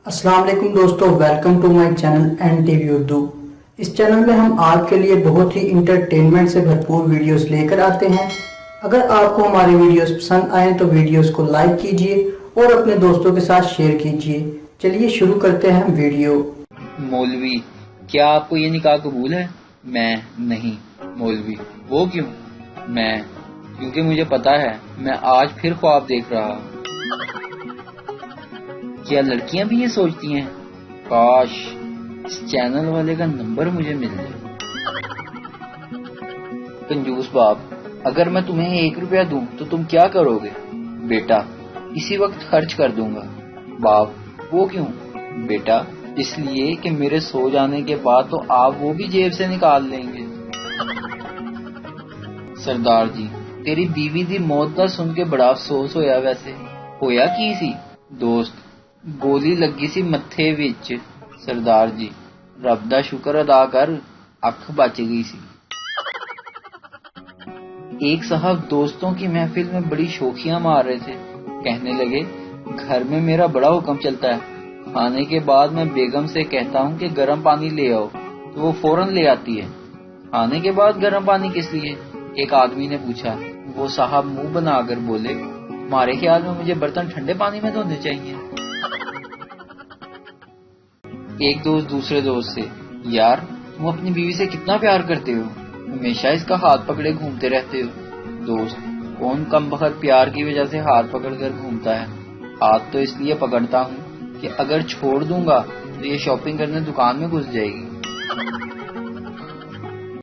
अस्सलाम वालेकुम दोस्तों, welcome to my channel N TV Urdu. इस चैनल में हम आपके लिए बहुत ही इंटरटेनमेंट से भरपूर वीडियोस लेकर आते हैं। अगर आपको हमारे वीडियोस पसंद आए तो वीडियोस को लाइक कीजिए और अपने दोस्तों के साथ शेयर कीजिए। चलिए शुरू करते हैं वीडियो। मौलवी, क्या आपको ये निकाह कबूल है? मैं नहीं। मौलवी, वो क्यों? मैं, क्योंकि मुझे पता है मैं आज फिर ख्वाब देख रहा हूँ। क्या लड़कियां भी ये सोचती हैं? काश इस चैनल वाले का नंबर मुझे मिल जाए। कंजूस बाप, अगर मैं तुम्हें 1 रुपया दूं तो तुम क्या करोगे? बेटा, इसी वक्त खर्च कर दूंगा। बाप, वो क्यों? बेटा, इसलिए कि मेरे सो जाने के बाद तो आप वो भी जेब से निकाल लेंगे। सरदार जी, तेरी बीवी दी मौत दा सुन के बड़ा अफसोस होया। वैसे होया की सी? दोस्त, गोली लगी सी मत्थे विच। सरदार जी, रब दा शुक्र अदा कर, अख बच गई सी। एक साहब दोस्तों की महफिल में बड़ी शोखियां मार रहे थे। कहने लगे, घर में मेरा बड़ा हुक्म चलता है। खाने के बाद मैं बेगम से कहता हूँ कि गर्म पानी ले आओ तो वो फौरन ले आती है। खाने के बाद गर्म पानी किस लिए? एक आदमी ने पूछा। वो साहब मुंह बनाकर बोले, तुम्हारे ख्याल में मुझे बर्तन ठंडे पानी में धोने चाहिए? एक दोस्त दूसरे दोस्त से, यार तुम अपनी बीवी से कितना प्यार करते हो, हमेशा इसका हाथ पकड़े घूमते रहते हो। दोस्त, कौन कम बखत प्यार की वजह से हाथ पकड़ कर घूमता है? हाथ तो इसलिए पकड़ता हूँ कि अगर छोड़ दूंगा तो ये शॉपिंग करने दुकान में घुस जाएगी।